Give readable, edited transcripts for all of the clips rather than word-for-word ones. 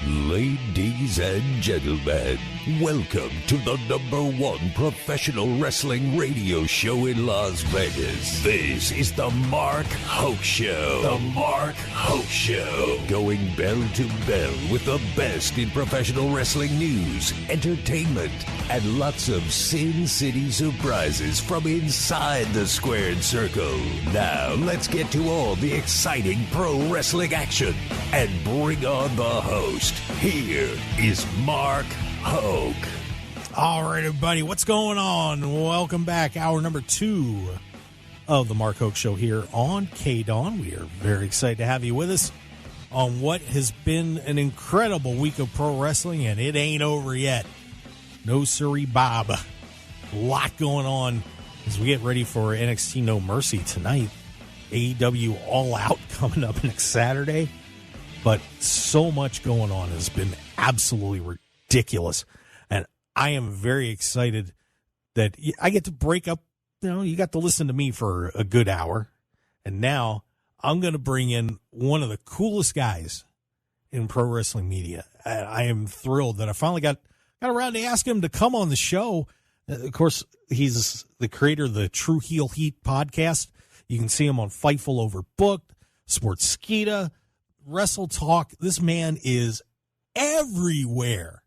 Ladies and gentlemen, welcome to the #1 professional wrestling radio show in Las Vegas. This is the Mark Hoke Show. The Mark Hoke Show. Going bell to bell with the best in professional wrestling news, entertainment, and lots of Sin City surprises from inside the squared circle. Now, let's get to all the exciting pro wrestling action and bring on the host. Here is Mark Hoke. All right, everybody, what's going on? Welcome back. Hour number 2 of the Mark Hoke Show here on KDAWN. We are very excited to have you with us on what has been an incredible week of pro wrestling, and it ain't over yet. No siree, Bob. A lot going on as we get ready for NXT No Mercy tonight. AEW All Out coming up next Saturday. But so much going on has been absolutely ridiculous. And I am very excited that I get to break up. You got to listen to me for a good hour. And now I'm going to bring in one of the coolest guys in pro wrestling media. I am thrilled that I finally got around to ask him to come on the show. Of course, he's the creator of the True Heel Heat podcast. You can see him on Fightful Overbooked, Sportskeeda, WrestleTalk. This man is everywhere.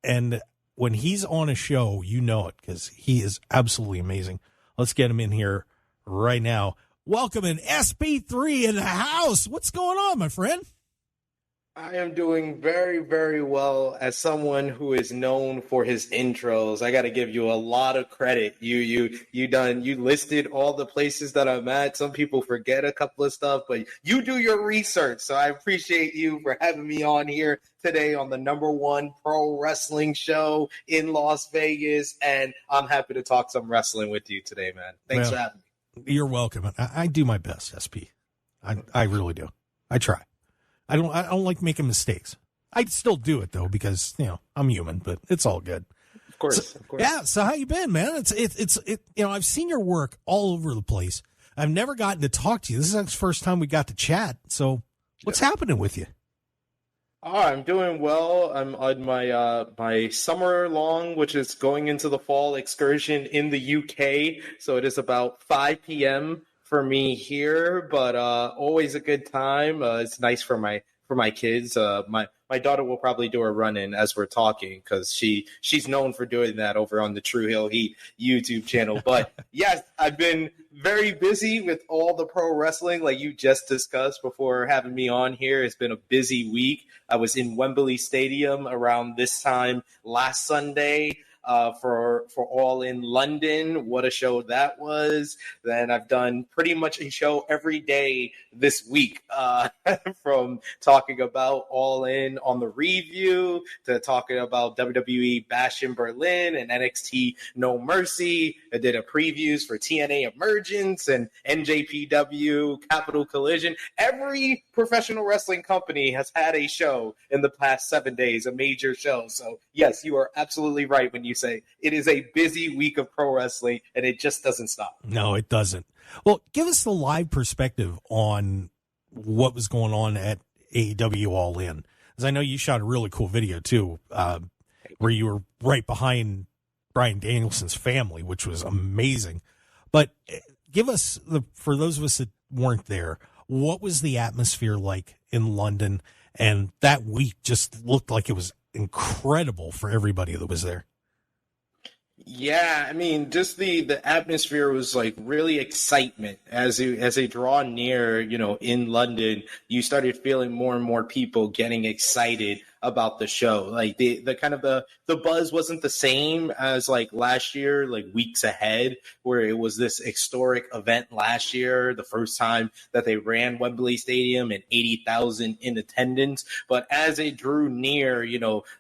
And when he's on a show, you know it because he is absolutely amazing. Let's get him in here right now. Welcome in SP3 in the house. What's going on, my friend? I am doing very, very well. As someone who is known for his intros, I got to give you a lot of credit. You listed all the places that I'm at. Some people forget a couple of stuff, but you do your research. So I appreciate you for having me on here today on the #1 pro wrestling show in Las Vegas. And I'm happy to talk some wrestling with you today, man. Thanks for having me. You're welcome. I do my best, SP. I really do. I try. I don't like making mistakes. I still do it though because I'm human, but it's all good. Of course. Yeah. So how you been, man? It's I've seen your work all over the place. I've never gotten to talk to you. This is the first time we got to chat. So what's happening with you? Oh, I'm doing well. I'm on my summer long, which is going into the fall excursion in the UK. So it is about 5 p.m. for me here, but always a good time. It's nice for my kids. My daughter will probably do a run-in as we're talking because she's known for doing that over on the True Heel Heat YouTube channel. But yes, I've been very busy with all the pro wrestling like you just discussed before having me on here. It's been a busy week. I was in Wembley Stadium around this time last Sunday. For All In London. What a show that was. Then I've done pretty much a show every day this week, from talking about All In on the review to talking about WWE Bash in Berlin and NXT No Mercy. I did a previews for TNA Emergence and NJPW Capital Collision. Every professional wrestling company has had a show in the past 7 days, a major show. So yes, you are absolutely right when you say it is a busy week of pro wrestling and it just doesn't stop. No, it doesn't. Well, give us the live perspective on what was going on at AEW All In. As I know you shot a really cool video too, where you were right behind Bryan Danielson's family, which was amazing. But give us, for those of us that weren't there, what was the atmosphere like in London? And that week just looked like it was incredible for everybody that was there. Yeah, I mean, just the atmosphere was like really excitement as they draw near, in London. You started feeling more and more people getting excited about the show. Like the kind of the buzz wasn't the same as like last year, like weeks ahead, where it was this historic event last year, the first time that they ran Wembley Stadium and 80,000 in attendance. But as it drew near,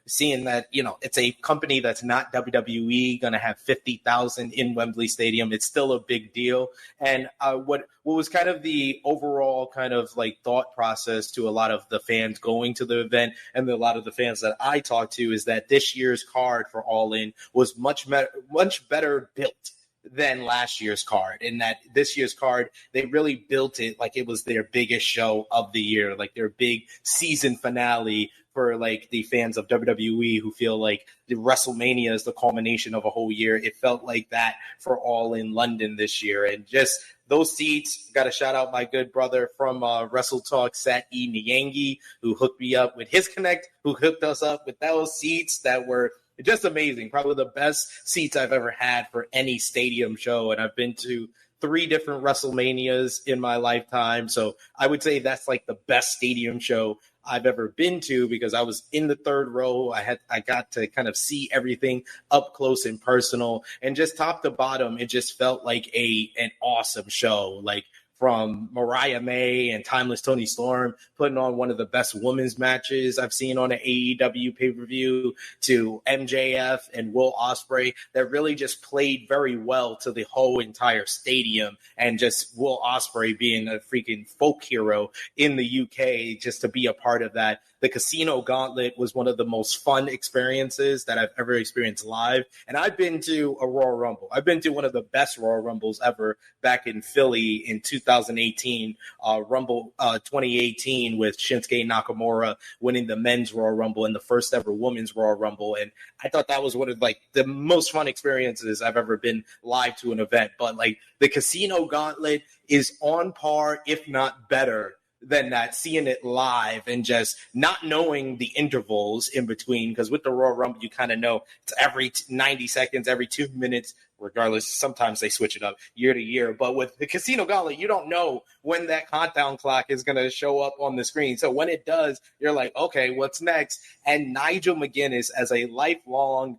seeing that, it's a company that's not WWE going to have 50,000 in Wembley Stadium, it's still a big deal. And what was kind of the overall kind of like thought process to a lot of the fans going to the event and a lot of the fans that I talked to is that this year's card for All In was much better built than last year's card, in that this year's card, they really built it like it was their biggest show of the year, like their big season finale for like the fans of WWE who feel like the WrestleMania is the culmination of a whole year. It felt like that for All In London this year. And just those seats, got to shout out my good brother from WrestleTalk, Sat E. Nyangi, who hooked me up with his connect, who hooked us up with those seats that were just amazing. Probably the best seats I've ever had for any stadium show. And I've been to 3 different WrestleManias in my lifetime. So I would say that's like the best stadium show I've ever been to, because I was in the 3rd row. I got to kind of see everything up close and personal, and just top to bottom, it just felt like an awesome show. Like, from Mariah May and Timeless Toni Storm putting on one of the best women's matches I've seen on an AEW pay-per-view, to MJF and Will Ospreay, that really just played very well to the whole entire stadium. And just Will Ospreay being a freaking folk hero in the UK, just to be a part of that. The Casino Gauntlet was one of the most fun experiences that I've ever experienced live. And I've been to a Royal Rumble. I've been to one of the best Royal Rumbles ever back in Philly in 2018, Rumble 2018, with Shinsuke Nakamura winning the men's Royal Rumble and the first ever women's Royal Rumble. And I thought that was one of like the most fun experiences I've ever been live to an event. But like, the Casino Gauntlet is on par, if not better, than that, seeing it live and just not knowing the intervals in between. Because with the Royal Rumble, you kind of know it's every 90 seconds, every 2 minutes, regardless. Sometimes they switch it up year to year. But with the Casino Gauntlet, you don't know when that countdown clock is going to show up on the screen. So when it does, you're like, okay, what's next? And Nigel McGuinness, as a lifelong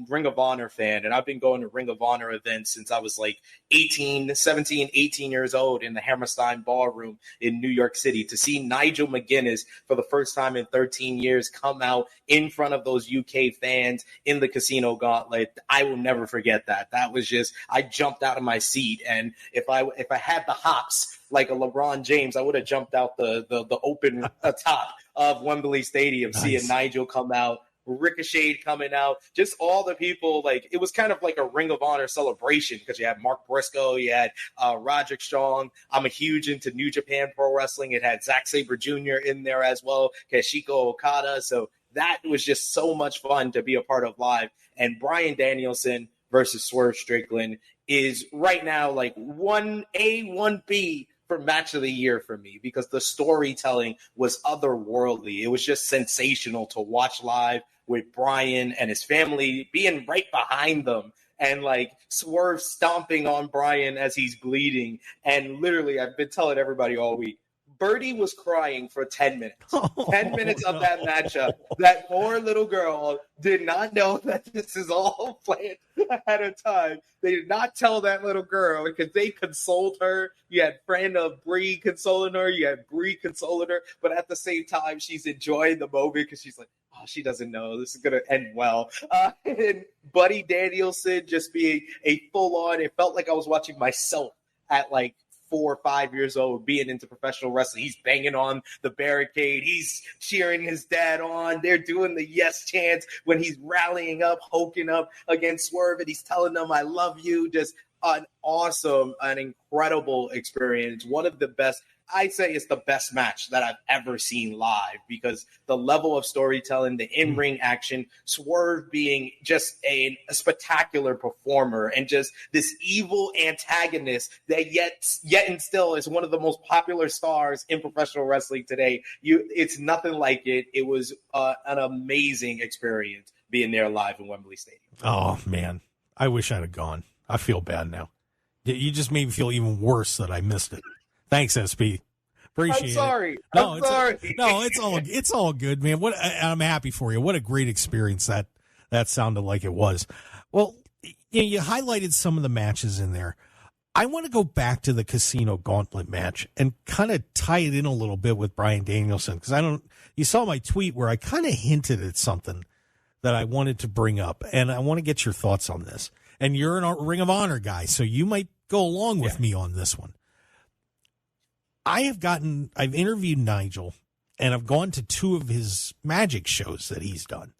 Ring of Honor fan, and I've been going to Ring of Honor events since I was like 18 years old in the Hammerstein Ballroom in New York City. To see Nigel McGuinness for the first time in 13 years come out in front of those UK fans in the Casino Gauntlet, I will never forget that. That was just, I jumped out of my seat. And if I had the hops like a LeBron James, I would have jumped out the open top of Wembley Stadium. Nice. Seeing Nigel come out, Ricochet coming out, just all the people. Like, it was kind of like a Ring of Honor celebration, because you had Mark Briscoe, you had Roderick Strong. I'm a huge into New Japan Pro Wrestling. It had Zack Sabre Jr. in there as well, Kazuchika Okada. So that was just so much fun to be a part of live. And Bryan Danielson versus Swerve Strickland is right now like 1A, 1B for match of the year for me, because the storytelling was otherworldly. It was just sensational to watch live, with Bryan and his family being right behind them, and like Swerve stomping on Bryan as he's bleeding. And literally, I've been telling everybody all week, Birdie was crying for 10 minutes. 10 minutes of that matchup. That poor little girl did not know that this is all planned ahead of time. They did not tell that little girl, because they consoled her. You had friend of Brie consoling her. You had Brie consoling her. But at the same time, she's enjoying the moment, because she's like, oh, she doesn't know. This is going to end well. And Buddy Danielson just being a full-on, it felt like I was watching myself at like 4 or 5 years old, being into professional wrestling. He's banging on the barricade. He's cheering his dad on. They're doing the yes chants when he's rallying up, hoking up against Swerve, and he's telling them, I love you. Just an awesome, an incredible experience. One of the best. I'd say it's the best match that I've ever seen live, because the level of storytelling, the in-ring action, Swerve being just a spectacular performer, and just this evil antagonist that yet and still is one of the most popular stars in professional wrestling today. It's nothing like it. It was an amazing experience being there live in Wembley Stadium. Oh, man. I wish I'd have gone. I feel bad now. You just made me feel even worse that I missed it. Thanks, SP. Appreciate I'm sorry. it. No, I'm sorry. It's all good, man. I'm happy for you. What a great experience that sounded like it was. Well, you highlighted some of the matches in there. I want to go back to the Casino Gauntlet match and kind of tie it in a little bit with Bryan Danielson, because you saw my tweet where I kind of hinted at something that I wanted to bring up, and I want to get your thoughts on this. And you're a Ring of Honor guy, so you might go along with me on this one. I've interviewed Nigel, and I've gone to 2 of his Magic shows that he's done.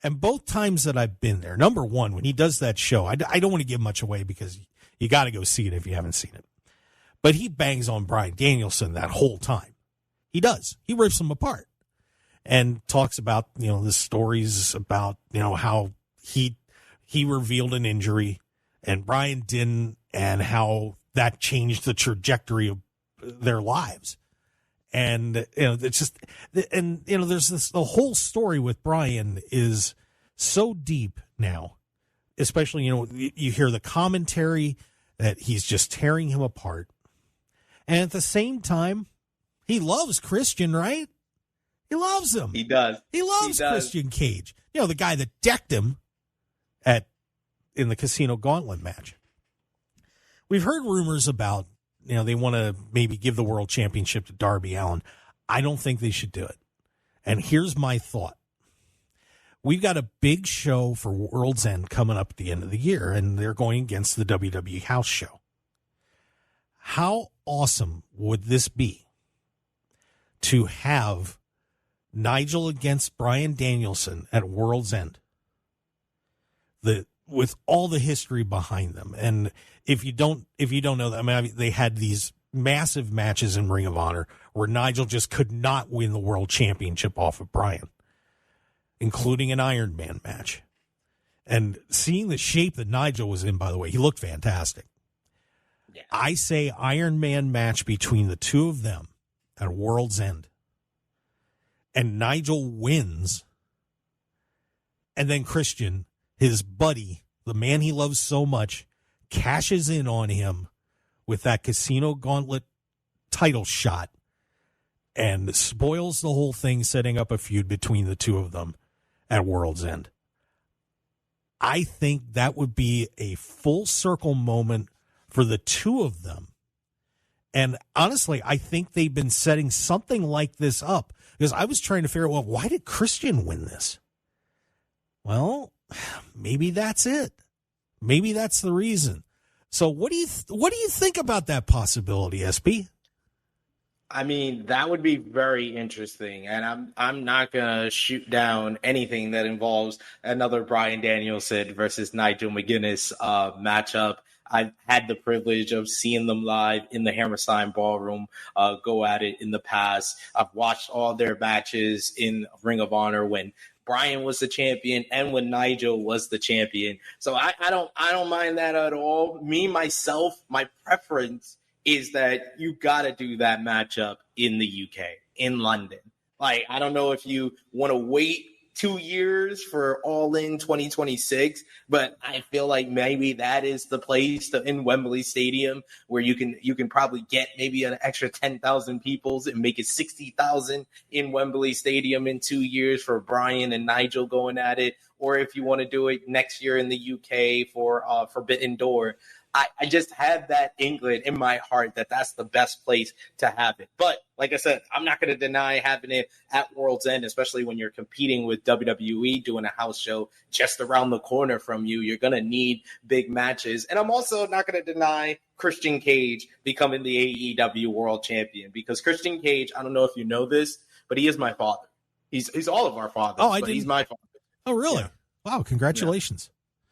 And both times that I've been there, number one, when he does that show, I don't want to give much away, because you got to go see it if you haven't seen it. But he bangs on Bryan Danielson that whole time. He does. He rips him apart. and talks about, the stories about, how he revealed an injury and Bryan didn't, and how that changed the trajectory of their lives. And, it's just, and, there's the whole story with Bryan is so deep now, especially, you hear the commentary that he's just tearing him apart. And at the same time, he loves Christian, right? He loves him. He does. He loves Christian Cage. The guy that decked him in the Casino Gauntlet match. We've heard rumors about, they want to maybe give the world championship to Darby Allin. I don't think they should do it. And here's my thought. We've got a big show for World's End coming up at the end of the year, and they're going against the WWE House Show. How awesome would this be to have Nigel against Bryan Danielson at World's End? With all the history behind them. And if you don't know that, they had these massive matches in Ring of Honor where Nigel just could not win the world championship off of Bryan, including an Iron Man match. And seeing the shape that Nigel was in, by the way, he looked fantastic. Yeah. I say Iron Man match between the two of them at World's End. And Nigel wins. And then Christian, his buddy, the man he loves so much, cashes in on him with that Casino Gauntlet title shot and spoils the whole thing, setting up a feud between the two of them at World's End. I think that would be a full circle moment for the two of them. And honestly, I think they've been setting something like this up, because I was trying to figure out, well, why did Christian win this? Well, maybe that's it. Maybe that's the reason. So what do you think about that possibility, SP? I mean, that would be very interesting, and I'm not gonna shoot down anything that involves another Bryan Danielson versus Nigel McGuinness matchup. I've had the privilege of seeing them live in the Hammerstein Ballroom go at it in the past. I've watched all their matches in Ring of Honor when Bryan was the champion and when Nigel was the champion. So I don't mind that at all. Me, myself, my preference is that you got to do that matchup in the UK, in London. Like, I don't know if you want to wait 2 years for All In 2026, but I feel like maybe that is the place in Wembley Stadium where you can probably get maybe an extra 10,000 people and make it 60,000 in Wembley Stadium in 2 years for Bryan and Nigel going at it. Or if you want to do it next year in the UK for Forbidden Door. I just have that inkling in my heart that that's the best place to have it. But like I said, I'm not going to deny having it at World's End, especially when you're competing with WWE, doing a house show just around the corner from you. You're going to need big matches. And I'm also not going to deny Christian Cage becoming the AEW World Champion, because Christian Cage, I don't know if you know this, but he is my father. He's all of our fathers, but he's my father. Oh, really? Yeah. Wow, congratulations.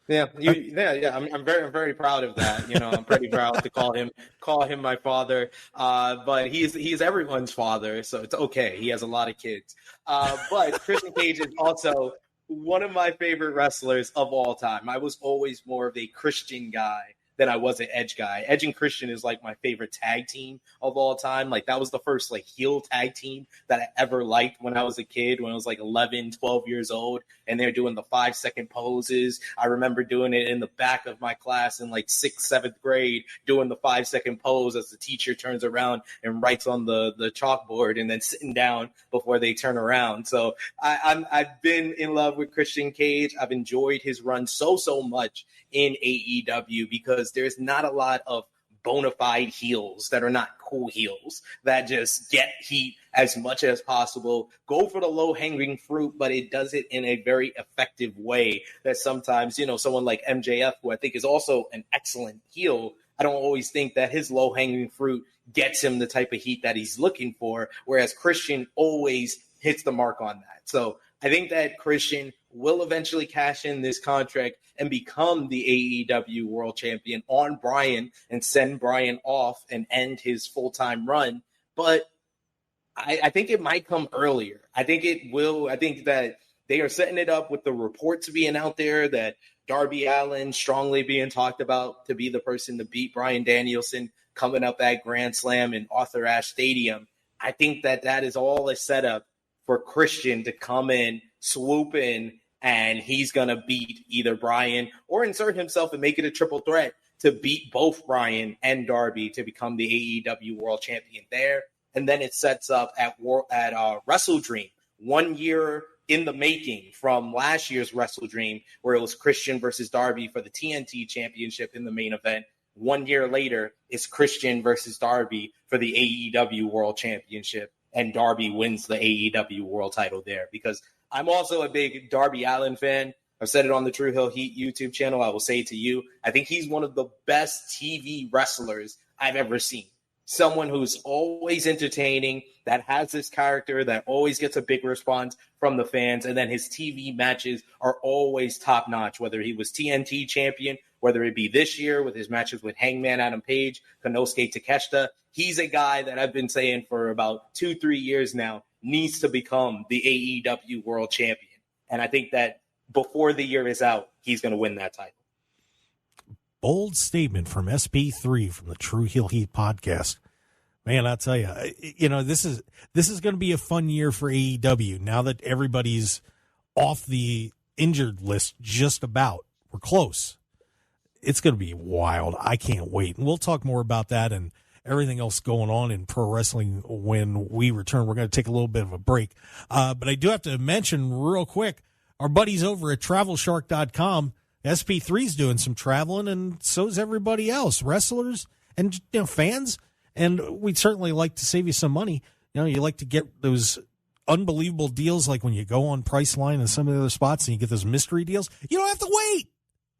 Yeah. Yeah. I'm very proud of that. I'm pretty proud to call him my father. But he's everyone's father, so it's okay. He has a lot of kids. But Christian Cage is also one of my favorite wrestlers of all time. I was always more of a Christian guy than I was an Edge guy. Edge and Christian is like my favorite tag team of all time. Like, that was the first heel tag team that I ever liked when I was a kid, when I was 11, 12 years old, and they're doing the 5-second poses. I remember doing it in the back of my class in 6th, 7th grade, doing the 5-second pose as the teacher turns around and writes on the chalkboard, and then sitting down before they turn around. So I've been in love with Christian Cage. I've enjoyed his run so much in AEW, because there's not a lot of bona fide heels that are not cool heels that just get heat as much as possible, go for the low-hanging fruit, but it does it in a very effective way that sometimes, someone like MJF, who I think is also an excellent heel, I don't always think that his low-hanging fruit gets him the type of heat that he's looking for, whereas Christian always hits the mark on that. So I think that Christian will eventually cash in this contract and become the AEW World Champion on Bryan and send Bryan off and end his full-time run. But I think it might come earlier. I think it will. I think that they are setting it up with the reports being out there that Darby Allin strongly being talked about to be the person to beat Bryan Danielson coming up at Grand Slam in Arthur Ashe Stadium. I think that is all a setup for Christian to come in, swoop in, and he's going to beat either Bryan or insert himself and make it a triple threat to beat both Bryan and Darby to become the AEW World Champion there. And then it sets up at Wrestle Dream, 1 year in the making from last year's Wrestle Dream, where it was Christian versus Darby for the TNT Championship in the main event. 1 year later, it's Christian versus Darby for the AEW World Championship, and Darby wins the AEW World title there. Because I'm also a big Darby Allin fan. I've said it on the True Hill Heat YouTube channel. I will say it to you. I think he's one of the best TV wrestlers I've ever seen. Someone who's always entertaining, that has this character, that always gets a big response from the fans, and then his TV matches are always top-notch, whether he was TNT champion, whether it be this year with his matches with Hangman Adam Page, Konosuke Takeshita. He's a guy that I've been saying for about 2-3 years now needs to become the AEW World Champion. And I think that before the year is out, he's going to win that title. Bold statement from SP3 from the True Heel Heat podcast. Man, I'll tell you, this is going to be a fun year for AEW now that everybody's off the injured list just about. We're close. It's going to be wild. I can't wait. And we'll talk more about that and everything else going on in pro wrestling when we return. We're going to take a little bit of a break. But I do have to mention real quick, our buddies over at TravelShark.com, SP3's doing some traveling, and so is everybody else, wrestlers and fans. And we'd certainly like to save you some money. You like to get those unbelievable deals like when you go on Priceline and some of the other spots and you get those mystery deals. You don't have to wait.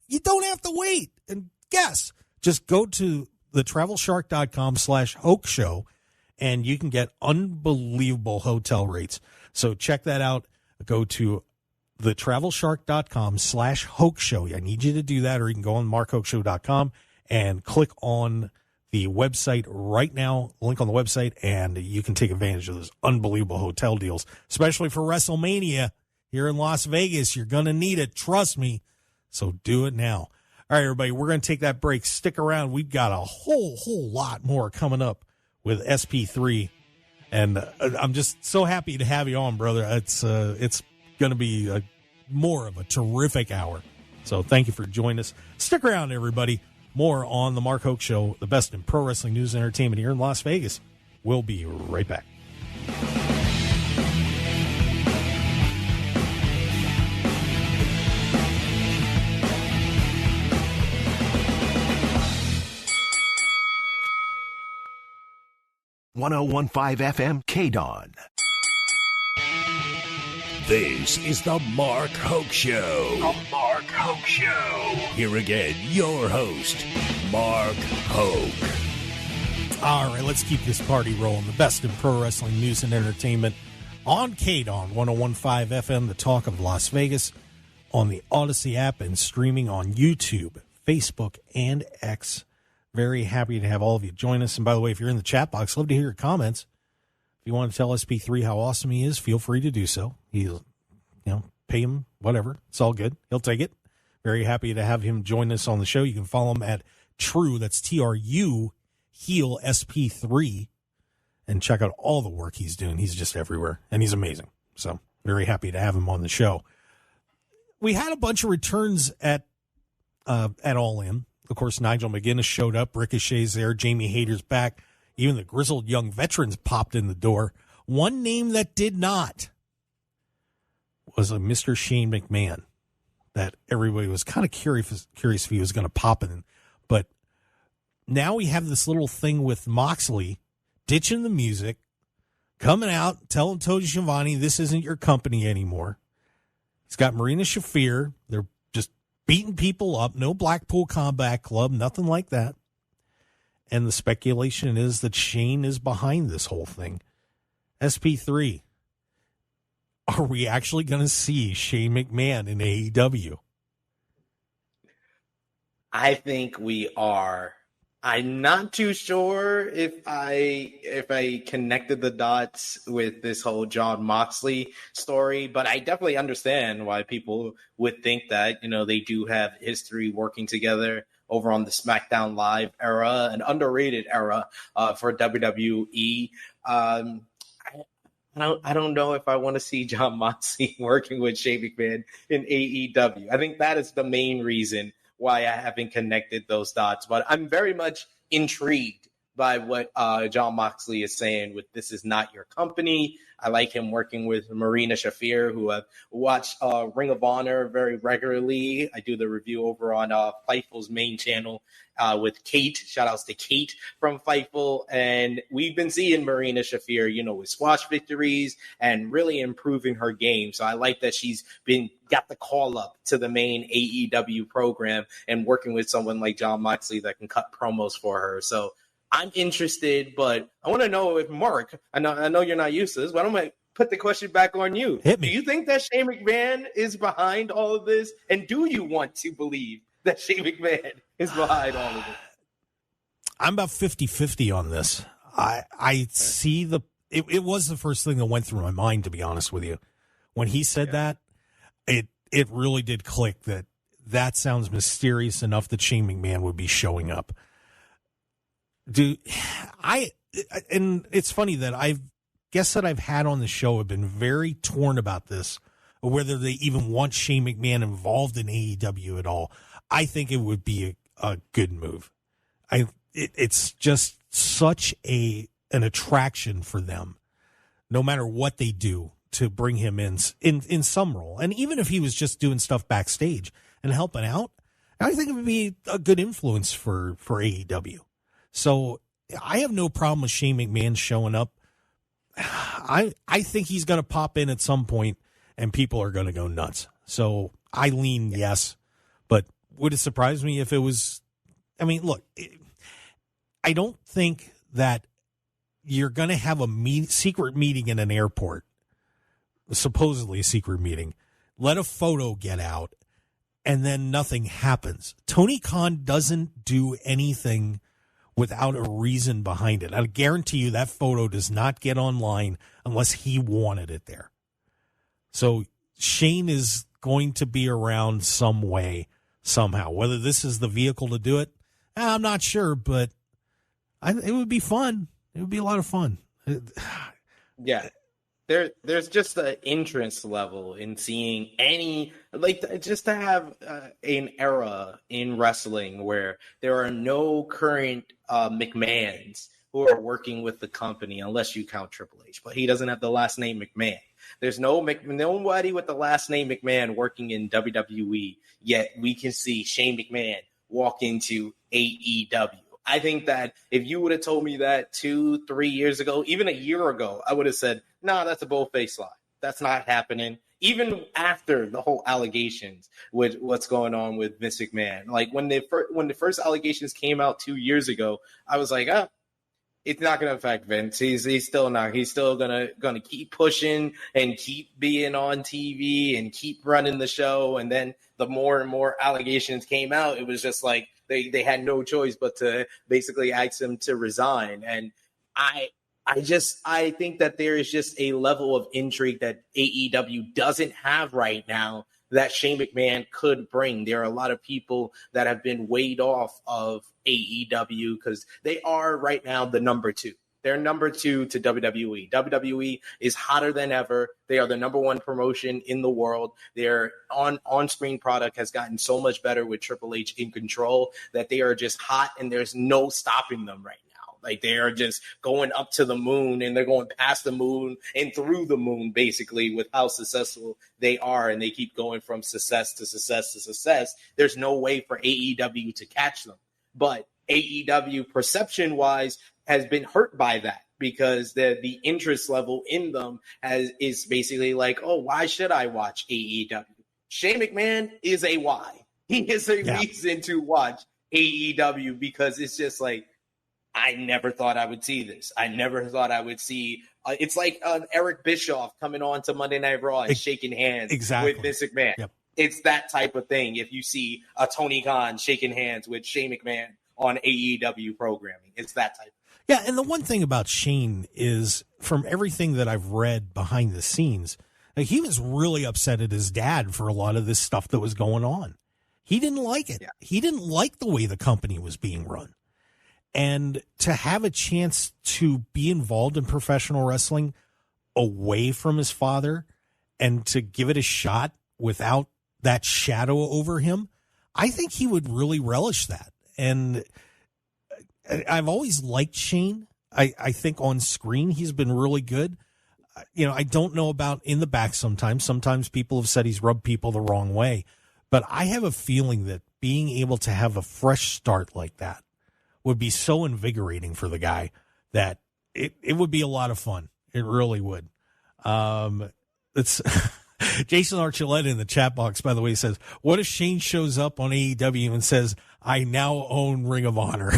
You don't have to wait. And guess, just go to the TravelShark.com/Hoke Show and you can get unbelievable hotel rates. So check that out. Go to the TravelShark.com/Hoke Show. I need you to do that, or you can go on MarkHokeShow.com and click on the website right now, link on the website, and you can take advantage of those unbelievable hotel deals, especially for WrestleMania here in Las Vegas. You're going to need it. Trust me. So do it now. All right, everybody, we're going to take that break. Stick around. We've got a whole lot more coming up with SP3, and I'm just so happy to have you on, brother. It's going to be more of a terrific hour. So thank you for joining us. Stick around, everybody. More on the Mark Hoke Show, the best in pro wrestling news and entertainment here in Las Vegas. We'll be right back. .1015 FM KDAWN. This is the Mark Hoke Show. The Mark Hoke Show. Here again, your host, Mark Hoke. All right, let's keep this party rolling. The best in pro wrestling news and entertainment on KDAWN 1015 FM, the talk of Las Vegas, on the Odyssey app and streaming on YouTube, Facebook, and X. Very happy to have all of you join us. And by the way, if you're in the chat box, love to hear your comments. If you want to tell SP3 how awesome he is, feel free to do so. He'll, pay him, whatever. It's all good. He'll take it. Very happy to have him join us on the show. You can follow him at Tru, that's TRU, Heel SP3, and check out all the work he's doing. He's just everywhere, and he's amazing. So very happy to have him on the show. We had a bunch of returns at All In. Of course, Nigel McGuinness showed up. Ricochet's there. Jamie Hayter's back. Even the grizzled young veterans popped in the door. One name that did not was a Mr. Shane McMahon that everybody was kind of curious if he was going to pop in. But now we have this little thing with Moxley ditching the music, coming out, telling Tony Schiavone this isn't your company anymore. He's got Marina Shafir. They're just beating people up. No Blackpool Combat Club, nothing like that. And the speculation is that Shane is behind this whole thing. SP3, are we actually going to see Shane McMahon in AEW? I think we are. I'm not too sure if I connected the dots with this whole Jon Moxley story, but I definitely understand why people would think that, they do have history working together over on the SmackDown Live era, an underrated era for WWE. I don't know if I want to see Jon Moxley working with Shane McMahon in AEW. I think that is the main reason why I haven't connected those dots. But I'm very much intrigued by what Jon Moxley is saying with "This is not your company." I like him working with Marina Shafir, who I've watched Ring of Honor very regularly. I do the review over on Fightful's main channel with Kate. Shout outs to Kate from Fightful. And we've been seeing Marina Shafir, with squash victories and really improving her game. So I like that she's got the call up to the main AEW program and working with someone like Jon Moxley that can cut promos for her. So I'm interested, but I want to know if Mark, I know you're not used to this, but I'm going to put the question back on you. Hit me. Do you think that Shane McMahon is behind all of this? And do you want to believe that Shane McMahon is behind all of it? I'm about 50-50 on this. I see it was the first thing that went through my mind, to be honest with you. When he said that, it really did click that sounds mysterious enough that Shane McMahon would be showing up. And it's funny that guests that I've had on the show have been very torn about this, or whether they even want Shane McMahon involved in AEW at all. I think it would be a good move. It's just such an attraction for them, no matter what they do, to bring him in some role. And even if he was just doing stuff backstage and helping out, I think it would be a good influence for AEW. So I have no problem with Shane McMahon showing up. I think he's going to pop in at some point and people are going to go nuts. So I lean yes, but would it surprise me if it was? I mean, look, I don't think that you're going to have a secret meeting in an airport, supposedly a secret meeting, let a photo get out, and then nothing happens. Tony Khan doesn't do anything without a reason behind it. I guarantee you that photo does not get online unless he wanted it there. So Shane is going to be around some way, somehow. Whether this is the vehicle to do it, I'm not sure, but it would be fun. It would be a lot of fun. Yeah. There's just an interest level in seeing just to have an era in wrestling where there are no current McMahons who are working with the company, unless you count Triple H, but he doesn't have the last name McMahon. There's nobody with the last name McMahon working in WWE, yet we can see Shane McMahon walk into AEW. I think that if you would have told me that 2-3 years ago, even a year ago, I would have said, nah, that's a bold-faced lie. That's not happening. Even after the whole allegations with what's going on with Vince McMahon. Like when the first allegations came out 2 years ago, I was like, it's not going to affect Vince. He's still not. He's still gonna keep pushing and keep being on TV and keep running the show. And then the more and more allegations came out, it was just like they had no choice but to basically ask him to resign. And I think that there is just a level of intrigue that AEW doesn't have right now that Shane McMahon could bring. There are a lot of people that have been weighed off of AEW because they are right now the number two. They're number two to WWE. WWE is hotter than ever. They are the number one promotion in the world. Their on-screen product has gotten so much better with Triple H in control that they are just hot and there's no stopping them right now. Like they are just going up to the moon and they're going past the moon and through the moon basically with how successful they are. And they keep going from success to success to success. There's no way for AEW to catch them. But AEW perception-wise has been hurt by that because the interest level in them is basically like, oh, why should I watch AEW? Shane McMahon is a why. He is a reason to watch AEW because it's just like, I never thought I would see this. I never thought I would see. It's like Eric Bischoff coming on to Monday Night Raw and shaking hands with Vince McMahon. Yep. It's that type of thing. If you see a Tony Khan shaking hands with Shane McMahon on AEW programming. It's that type. Yeah, and the one thing about Shane is, from everything that I've read behind the scenes, he was really upset at his dad for a lot of this stuff that was going on. He didn't like it. Yeah. He didn't like the way the company was being run. And to have a chance to be involved in professional wrestling away from his father and to give it a shot without that shadow over him, I think he would really relish that. And I've always liked Shane. I think on screen he's been really good. I don't know about in the back sometimes. Sometimes people have said he's rubbed people the wrong way. But I have a feeling that being able to have a fresh start like that would be so invigorating for the guy that it would be a lot of fun. It really would. It's Jason Archuleta in the chat box, by the way, says, what if Shane shows up on AEW and says, I now own Ring of Honor?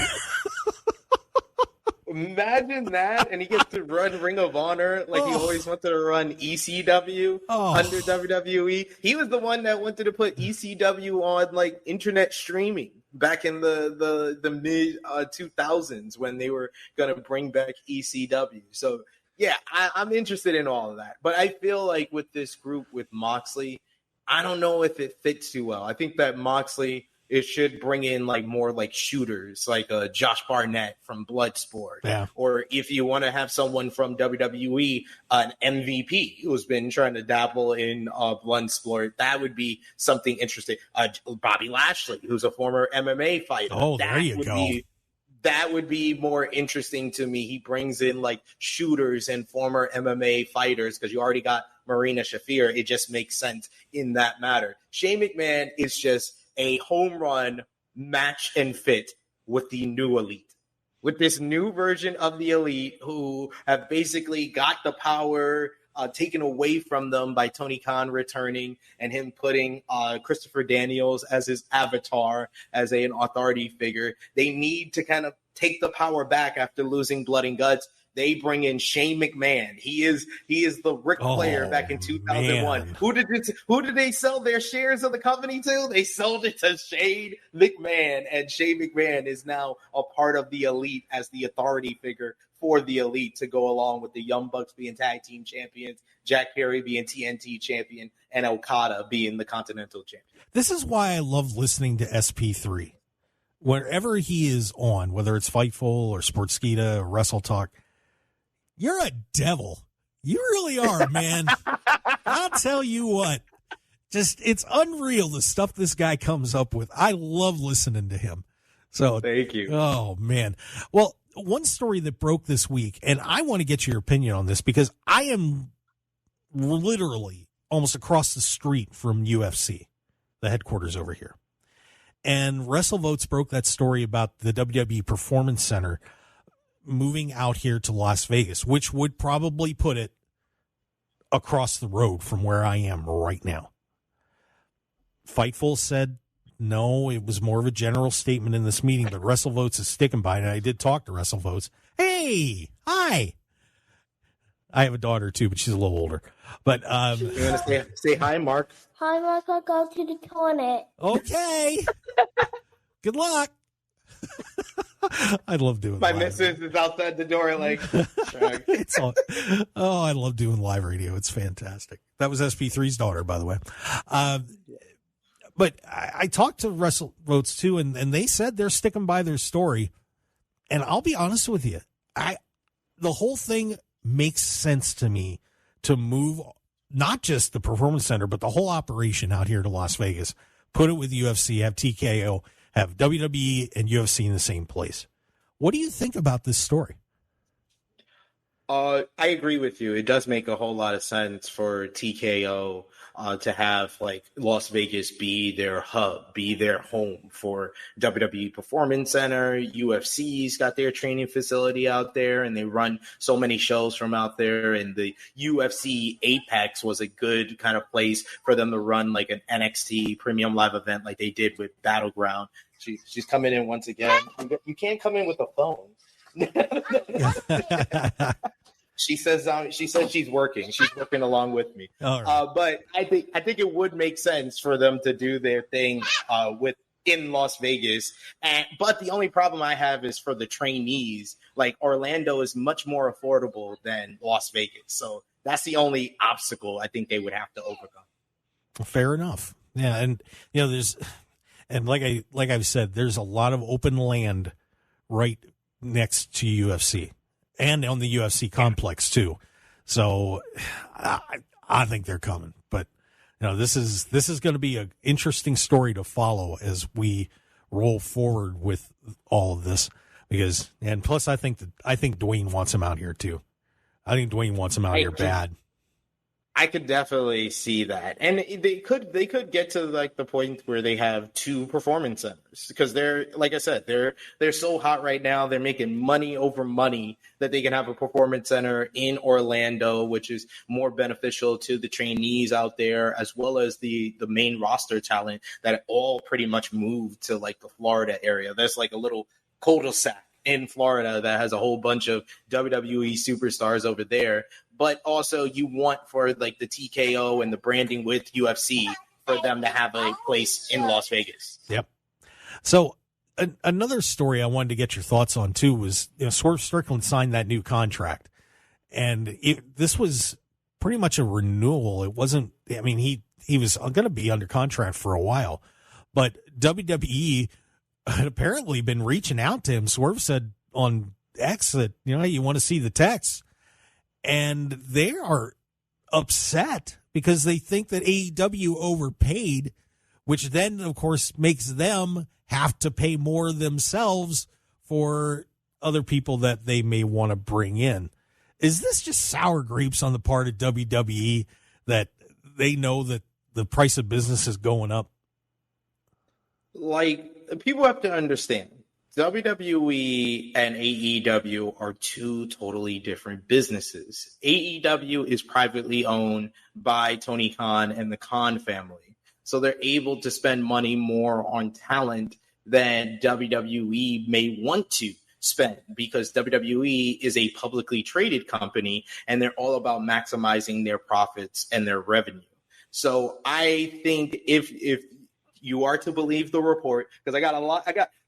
Imagine that, and he gets to run Ring of Honor like he always wanted to run ECW under WWE. He was the one that wanted to put ECW on like internet streaming back in the mid 2000s when they were going to bring back ECW. So yeah, I'm interested in all of that. But I feel like with this group with Moxley, I don't know if it fits too well. I think that Moxley, it should bring in like more like shooters, like Josh Barnett from Bloodsport. Yeah. Or if you want to have someone from WWE, an MVP who's been trying to dabble in Bloodsport, that would be something interesting. Bobby Lashley, who's a former MMA fighter. Oh, there you go. That would be more interesting to me. He brings in like shooters and former MMA fighters because you already got Marina Shafir. It just makes sense in that matter. Shane McMahon is just a home run match and fit with the new elite, with this new version of the elite who have basically got the power taken away from them by Tony Khan returning and him putting Christopher Daniels as his avatar, as an authority figure. They need to kind of take the power back after losing Blood and Guts. They bring in Shane McMahon. He is the Ric Flair back in 2001. Man. Who did they sell their shares of the company to? They sold it to Shane McMahon, and Shane McMahon is now a part of the elite as the authority figure for the elite to go along with the Young Bucks being tag team champions, Jack Perry being TNT champion, and Okada being the Continental champion. This is why I love listening to SP3. Wherever he is on, whether it's Fightful or Sportskeeda or WrestleTalk, you're a devil. You really are, man. I'll tell you what. Just, it's unreal the stuff this guy comes up with. I love listening to him. So thank you. Oh, man. Well, one story that broke this week, and I want to get your opinion on this because I am literally almost across the street from UFC, the headquarters over here. And WrestleVotes broke that story about the WWE Performance Center moving out here to Las Vegas, which would probably put it across the road from where I am right now. Fightful said no, it was more of a general statement in this meeting, but WrestleVotes is sticking by it. And I did talk to WrestleVotes. Hey, hi. I have a daughter too, but she's a little older. But you want to say hi, Mark? Hi, Mark. I'll go to the toilet. Okay. Good luck. I love doing my live missus is outside the door like it's all, I love doing live radio. It's fantastic. That was SP3's daughter, by the way. But I talked to WrestleVotes too, and they said they're sticking by their story. And I'll be honest with you, the whole thing makes sense to me to move not just the Performance Center, but the whole operation out here to Las Vegas. Put it with UFC, have TKO, have WWE and UFC in the same place. What do you think about this story? I agree with you. It does make a whole lot of sense for TKO to have like Las Vegas be their hub, be their home for WWE Performance Center. UFC's got their training facility out there, and they run so many shows from out there. And the UFC Apex was a good kind of place for them to run like an NXT premium live event like they did with Battleground. She's coming in once again. You can't come in with a phone. She says she's working. She's working along with me. All right. But I think it would make sense for them to do their thing with in Las Vegas. But the only problem I have is for the trainees. Like, Orlando is much more affordable than Las Vegas. So that's the only obstacle I think they would have to overcome. Fair enough. Yeah, and like I've said, there's a lot of open land right next to UFC and on the UFC complex too. So I think they're coming. But this is going to be an interesting story to follow as we roll forward with all of this. And plus, I think Dwayne wants him out here too. I think Dwayne wants him out here bad. I could definitely see that, and they could get to like the point where they have 2 performance centers, because they're, like I said, they're so hot right now. They're making money over money that they can have a performance center in Orlando, which is more beneficial to the trainees out there, as well as the main roster talent that all pretty much moved to like the Florida area. There's like a little cul-de-sac in Florida that has a whole bunch of WWE superstars over there. But also you want for like the TKO and the branding with UFC for them to have a place in Las Vegas. Yep. So another story I wanted to get your thoughts on too was, Swerve Strickland signed that new contract, and this was pretty much a renewal. It wasn't, he was going to be under contract for a while, but WWE had apparently been reaching out to him. Swerve said on X that, you want to see the text. And they are upset because they think that AEW overpaid, which then, of course, makes them have to pay more themselves for other people that they may want to bring in. Is this just sour grapes on the part of WWE that they know that the price of business is going up? Like, people have to understand, WWE and AEW are 2 totally different businesses. AEW is privately owned by Tony Khan and the Khan family, so they're able to spend money more on talent than WWE may want to spend, because WWE is a publicly traded company and they're all about maximizing their profits and their revenue. So I think if you are to believe the report, because I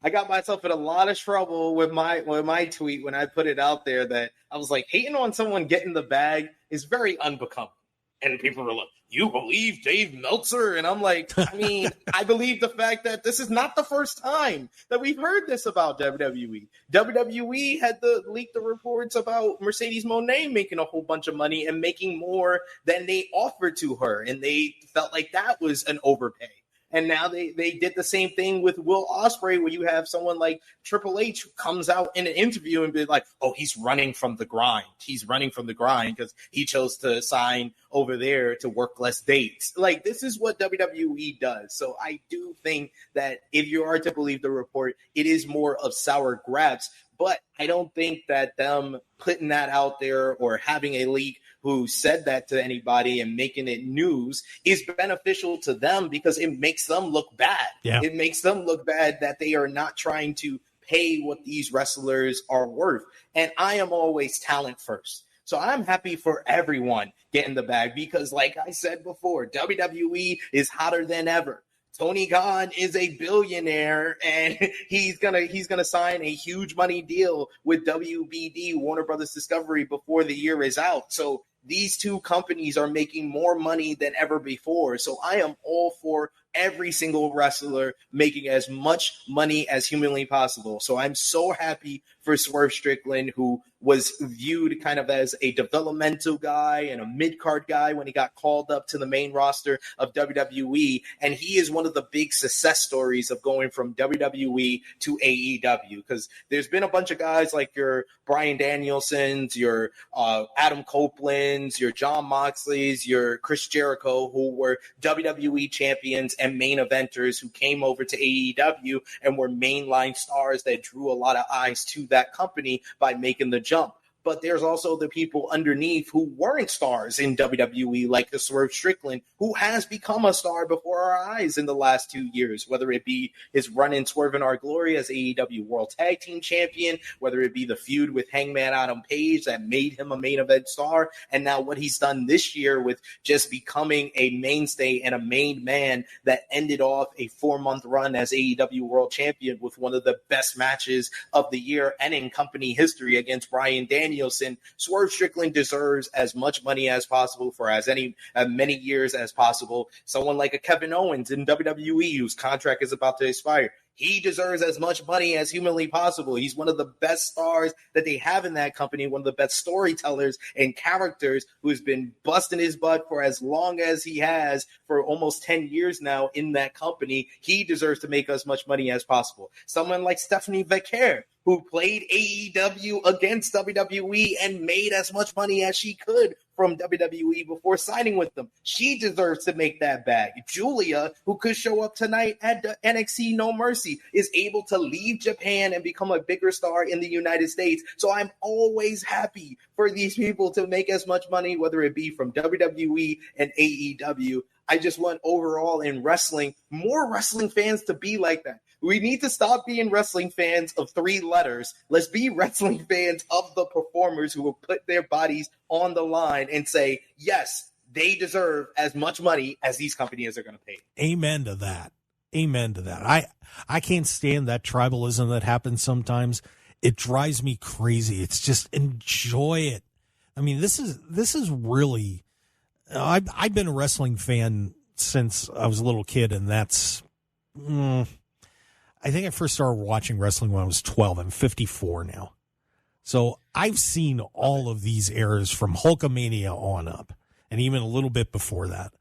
got myself in a lot of trouble with my tweet when I put it out there that I was like, hating on someone getting the bag is very unbecoming. And people were like, you believe Dave Meltzer? And I'm like, I believe the fact that this is not the first time that we've heard this about WWE. WWE had leaked the reports about Mercedes Moné making a whole bunch of money and making more than they offered to her. And they felt like that was an overpay. And now they did the same thing with Will Ospreay, where you have someone like Triple H who comes out in an interview and be like, oh, he's running from the grind. He's running from the grind because he chose to sign over there to work less dates. Like, this is what WWE does. So I do think that if you are to believe the report, it is more of sour grapes. But I don't think that them putting that out there or having a leak who said that to anybody and making it news is beneficial to them, because it makes them look bad. Yeah. It makes them look bad that they are not trying to pay what these wrestlers are worth. And I am always talent first. So I'm happy for everyone getting the bag, because like I said before, WWE is hotter than ever. Tony Khan is a billionaire, and he's gonna sign a huge money deal with WBD, Warner Brothers Discovery, before the year is out. So these 2 companies are making more money than ever before. So I am all for every single wrestler making as much money as humanly possible. So I'm so happy for Swerve Strickland, who was viewed kind of as a developmental guy and a mid-card guy when he got called up to the main roster of WWE. And he is one of the big success stories of going from WWE to AEW, because there's been a bunch of guys like your Bryan Danielsons, your Adam Copelands, your Jon Moxleys, your Chris Jericho, who were WWE champions and main eventers who came over to AEW and were mainline stars that drew a lot of eyes to that company by making the jump. but there's also the people underneath who weren't stars in WWE, like the Swerve Strickland, who has become a star before our eyes in the last 2 years, whether it be his run in Swerve in Our Glory as AEW World Tag Team Champion, whether it be the feud with Hangman Adam Page that made him a main event star, and now what he's done this year with just becoming a mainstay and a main man that ended off a 4-month run as AEW World Champion with one of the best matches of the year and in company history against Bryan Danielson. Swerve Strickland deserves as much money as possible for as many years as possible. Someone like a Kevin Owens in WWE, whose contract is about to expire, he deserves as much money as humanly possible. He's one of the best stars that they have in that company, one of the best storytellers and characters, who's been busting his butt for as long as he has, for almost 10 years now in that company. He deserves to make as much money as possible. Someone like Stephanie Vaquer, who played AEW against WWE and made as much money as she could from WWE before signing with them. She deserves to make that bag. Julia, who could show up tonight at the NXT No Mercy, is able to leave Japan and become a bigger star in the United States. So I'm always happy for these people to make as much money, whether it be from WWE and AEW. I just want overall in wrestling, more wrestling fans to be like that. We need to stop being wrestling fans of 3 letters. Let's be wrestling fans of the performers who will put their bodies on the line and say, yes, they deserve as much money as these companies are going to pay. Amen to that. Amen to that. I can't stand that tribalism that happens sometimes. It drives me crazy. It's just enjoy it. I mean, this is really, I've been a wrestling fan since I was a little kid, and that's, I think I first started watching wrestling when I was 12. I'm 54 now. So I've seen all of these eras from Hulkamania on up, and even a little bit before that.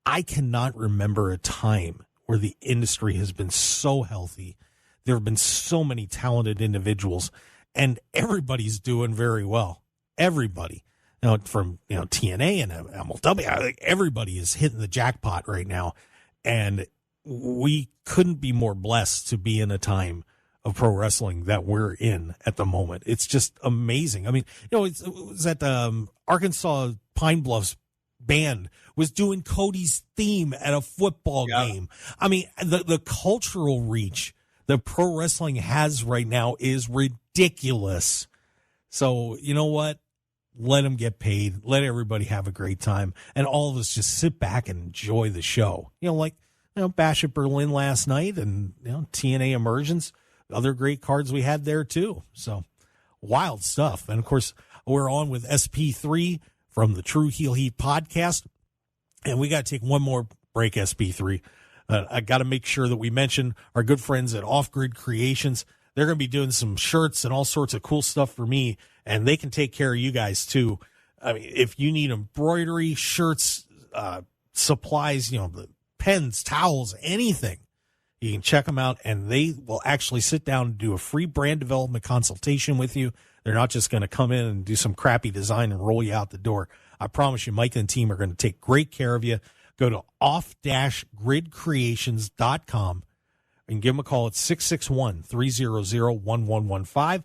I cannot remember a time where the industry has been so healthy. There have been so many talented individuals, and everybody's doing very well. Everybody. From TNA and MLW, I think everybody is hitting the jackpot right now, and we couldn't be more blessed to be in a time of pro wrestling that we're in at the moment. It's just amazing. I mean, it was at Arkansas Pine Bluffs band was doing Cody's theme at a football game. I mean, the cultural reach that pro wrestling has right now is ridiculous. So you know what? Let them get paid. Let everybody have a great time. And all of us just sit back and enjoy the show. Bash in Berlin last night and, TNA Emergence, other great cards we had there too. So wild stuff. And of course, we're on with SP3 from the True Heel Heat podcast. And we got to take one more break, SP3. I got to make sure that we mention our good friends at Off Grid Creations. They're going to be doing some shirts and all sorts of cool stuff for me, and they can take care of you guys too. I mean, if you need embroidery, shirts, supplies, the pens, towels, anything, you can check them out, and they will actually sit down and do a free brand development consultation with you. They're not just going to come in and do some crappy design and roll you out the door. I promise you, Mike and the team are going to take great care of you. Go to off-gridcreations.com and give them a call at 661-300-1115.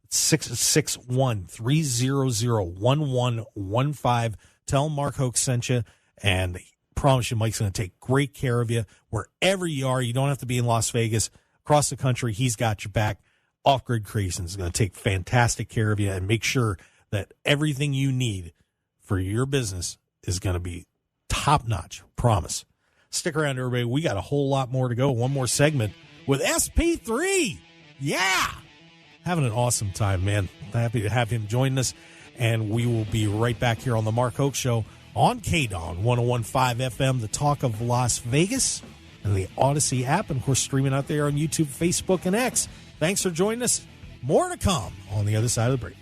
661-300-1115. Tell Mark Hoke sent you, and promise you Mike's going to take great care of you wherever you are. You don't have to be in Las Vegas. Across the country, he's got your back. Off-Grid Creations is going to take fantastic care of you and make sure that everything you need for your business is going to be top-notch. Promise. Stick around, everybody. We got a whole lot more to go. One more segment with SP3. Yeah! Having an awesome time, man. Happy to have him join us. And we will be right back here on the Mark Hoke Show on KDAWN 101.5 FM, the talk of Las Vegas, and the Odyssey app. And, of course, streaming out there on YouTube, Facebook, and X. Thanks for joining us. More to come on the other side of the break.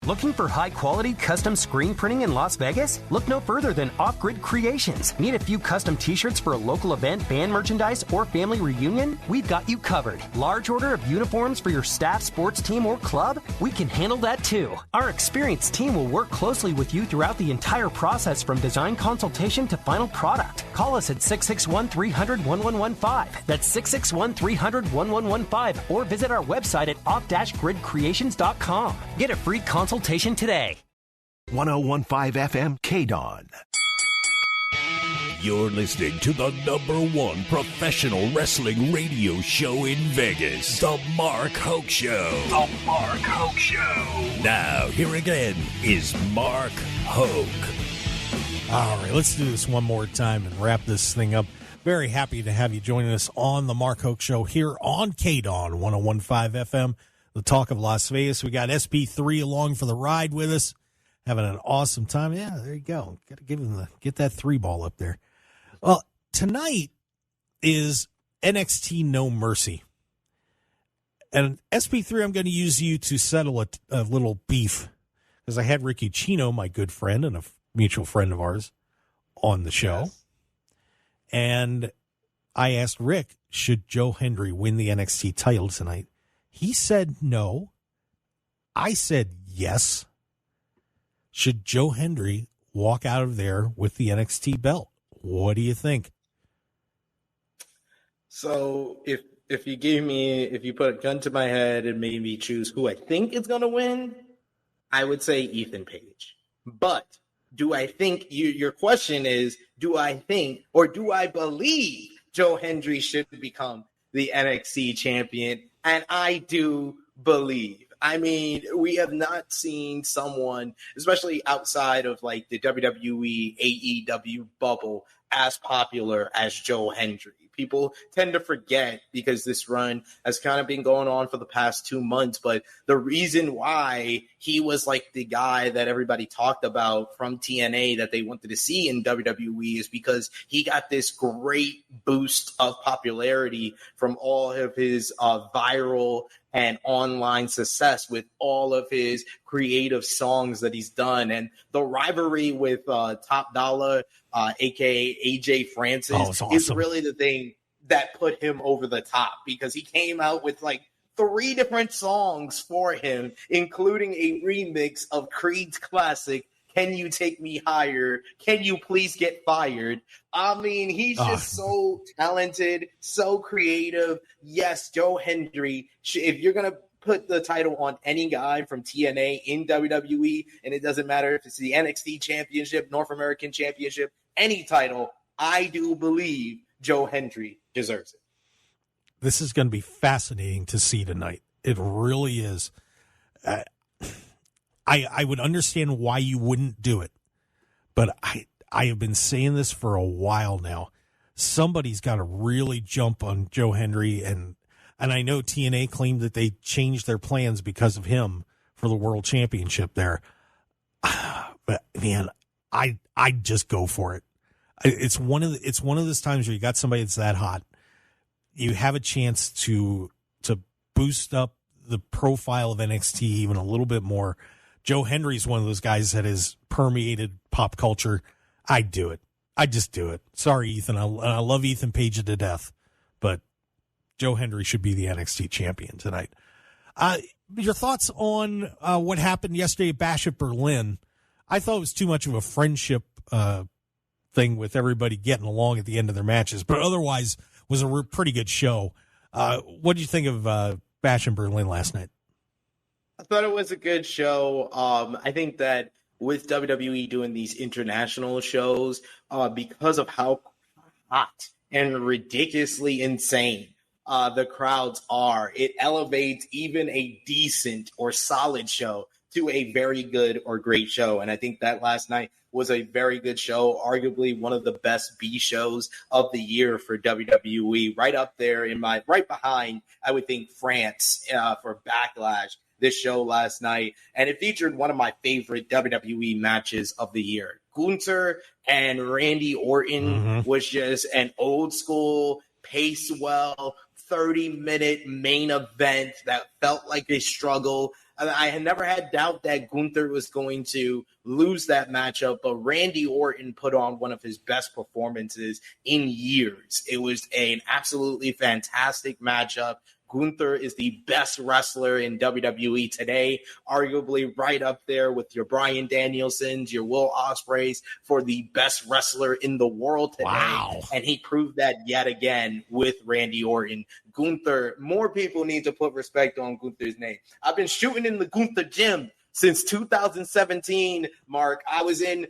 Looking for high-quality custom screen printing in Las Vegas? Look no further than Off-Grid Creations. Need a few custom t-shirts for a local event, band merchandise, or family reunion? We've got you covered. Large order of uniforms for your staff, sports team, or club? We can handle that too. Our experienced team will work closely with you throughout the entire process from design consultation to final product. Call us at 661-300-1115. That's 661-300-1115 or visit our website at off-gridcreations.com. Get a free consultation today. 1015 FM KDAWN. You're listening to the #1 professional wrestling radio show in Vegas, The Mark Hoke Show. The Mark Hoke Show. Now, here again is Mark Hoke. All right, let's do this one more time and wrap this thing up. Very happy to have you joining us on The Mark Hoke Show here on KDAWN 1015 FM. The talk of Las Vegas. We got SP3 along for the ride with us, having an awesome time. Yeah, there you go. Got to give him get that 3 ball up there. Well, tonight is NXT No Mercy. And SP3, I'm going to use you to settle a little beef, because I had Ricky Chino, my good friend and a mutual friend of ours, on the show. Yes. And I asked Rick, should Joe Hendry win the NXT title tonight? He said no. I said yes. Should Joe Hendry walk out of there with the NXT belt? What do you think? So if you put a gun to my head and made me choose who I think is going to win, I would say Ethan Page. But do I think your question is, do I think or do I believe Joe Hendry should become the NXT champion? And I do believe. I mean, we have not seen someone, especially outside of like the WWE, AEW bubble, as popular as Joe Hendry. People tend to forget because this run has kind of been going on for the past 2 months. But the reason why he was like the guy that everybody talked about from TNA that they wanted to see in WWE is because he got this great boost of popularity from all of his viral and online success with all of his creative songs that he's done. And the rivalry with Top Dollar, a.k.a. AJ Francis, is really the thing that put him over the top, because he came out with like 3 different songs for him, including a remix of Creed's classic, Can You Take Me Higher? Can You Please Get Fired? I mean, he's just so talented, so creative. Yes, Joe Hendry, if you're going to put the title on any guy from TNA in WWE, and it doesn't matter if it's the NXT Championship, North American Championship, any title, I do believe Joe Hendry deserves it. This is going to be fascinating to see tonight. It really is. I would understand why you wouldn't do it, but I have been saying this for a while now. Somebody's got to really jump on Joe Hendry, and I know TNA claimed that they changed their plans because of him for the World Championship there. But man, I'd just go for it. It's one of those times where you got somebody that's that hot. You have a chance to boost up the profile of NXT even a little bit more. Joe Hendry's one of those guys that has permeated pop culture. I'd do it. I'd just do it. Sorry, Ethan. I love Ethan Page to death, but Joe Hendry should be the NXT champion tonight. Your thoughts on what happened yesterday at Bash in Berlin? I thought it was too much of a friendship thing with everybody getting along at the end of their matches, but otherwise was a pretty good show. What did you think of Bash in Berlin last night? I thought it was a good show. I think that with WWE doing these international shows, because of how hot and ridiculously insane the crowds are, it elevates even a decent or solid show to a very good or great show. And I think that last night was a very good show, arguably one of the best B shows of the year for WWE, right up there right behind, I would think, France for Backlash. This show last night, and it featured one of my favorite WWE matches of the year. Gunther and Randy Orton was just an old school, pace well, 30-minute main event that felt like a struggle. I had never had doubt that Gunther was going to lose that matchup, but Randy Orton put on one of his best performances in years. It was an absolutely fantastic matchup. Gunther is the best wrestler in WWE today, arguably right up there with your Bryan Danielsons, your Will Ospreays for the best wrestler in the world today. Wow. And he proved that yet again with Randy Orton. Gunther, more people need to put respect on Gunther's name. I've been shooting in the Gunther gym since 2017, Mark. I was in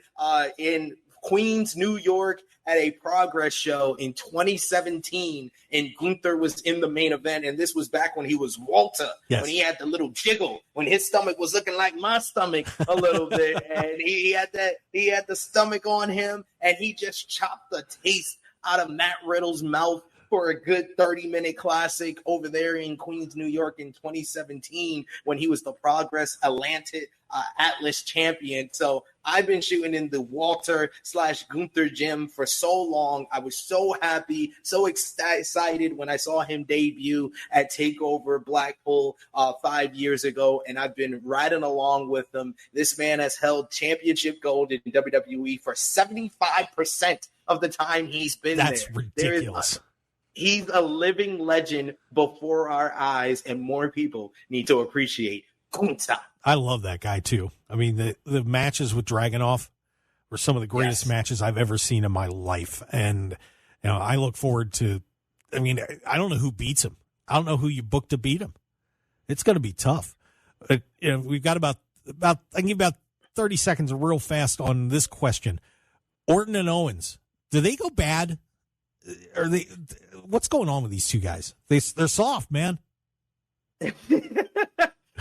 Queens, New York, at a Progress show in 2017, and Gunther was in the main event, and this was back when he was Walter, yes, when he had the little jiggle, when his stomach was looking like my stomach a little bit, and he had the stomach on him, and he just chopped the taste out of Matt Riddle's mouth for a good 30-minute classic over there in Queens, New York in 2017 when he was the Progress Atlas champion. So I've been shooting in the Walter/Gunther gym for so long. I was so happy, so excited when I saw him debut at TakeOver Blackpool 5 years ago, and I've been riding along with him. This man has held championship gold in WWE for 75% of the time he's been there. That's ridiculous. He's a living legend before our eyes, and more people need to appreciate Gunther. I love that guy, too. I mean, the matches with Dragunov were some of the greatest matches I've ever seen in my life. And, you know, I look forward to, I mean, I don't know who beats him. I don't know who you book to beat him. It's going to be tough. You know, we've got about I can give about 30 seconds real fast on this question. Orton and Owens, do they go bad? Are they? What's going on with these two guys? They're soft, man.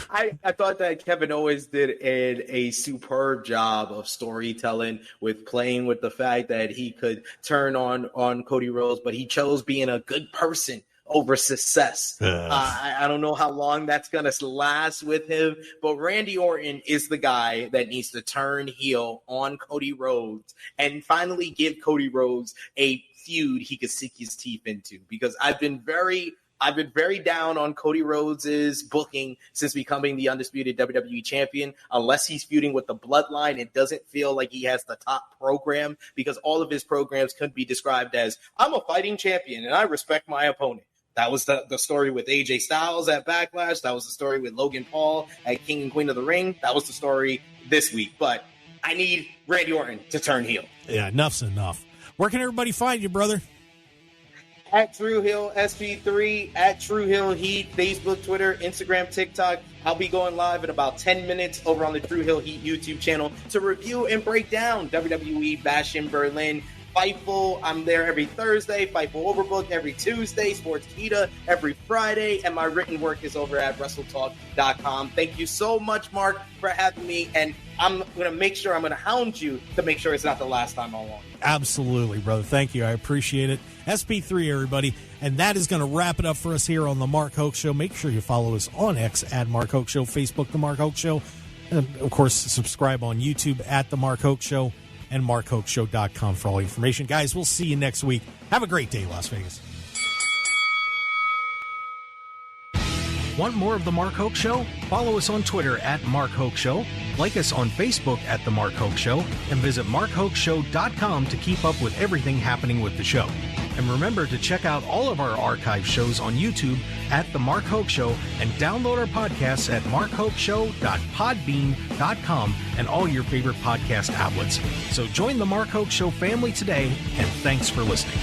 I thought that Kevin Owens did a superb job of storytelling with playing with the fact that he could turn on Cody Rhodes, but he chose being a good person over success. I don't know how long that's going to last with him, but Randy Orton is the guy that needs to turn heel on Cody Rhodes and finally give Cody Rhodes a feud he could sink his teeth into, because I've been very down on Cody Rhodes' booking since becoming the undisputed WWE champion. Unless he's feuding with the Bloodline, it doesn't feel like he has the top program, because all of his programs could be described as, I'm a fighting champion and I respect my opponent. That was the story with AJ Styles at Backlash. That was the story with Logan Paul at King and Queen of the Ring. That was the story this week. But I need Randy Orton to turn heel. Yeah, enough's enough. Where can everybody find you, brother? At Tru Hill SP3, at Tru Hill Heat, Facebook, Twitter, Instagram, TikTok. I'll be going live in about 10 minutes over on the Tru Hill Heat YouTube channel to review and break down WWE Bash in Berlin. Fightful, I'm there every Thursday. Fightful Overbook every Tuesday. Sportskeeda every Friday. And my written work is over at WrestleTalk.com. Thank you so much, Mark, for having me. And I'm going to hound you to make sure it's not the last time I'm on. Absolutely, brother. Thank you. I appreciate it. SP3, everybody. And that is going to wrap it up for us here on The Mark Hoke Show. Make sure you follow us on X at Mark Hoke Show, Facebook, The Mark Hoke Show. And, of course, subscribe on YouTube at The Mark Hoke Show and MarkHokeShow.com for all information. Guys, we'll see you next week. Have a great day, Las Vegas. Want more of The Mark Hoke Show? Follow us on Twitter at Mark Hoke Show, like us on Facebook at The Mark Hoke Show, and visit MarkHokeShow.com to keep up with everything happening with the show. And remember to check out all of our archive shows on YouTube at The Mark Hoke Show, and download our podcasts at markhokeshow.podbean.com and all your favorite podcast outlets. So join The Mark Hoke Show family today, and thanks for listening.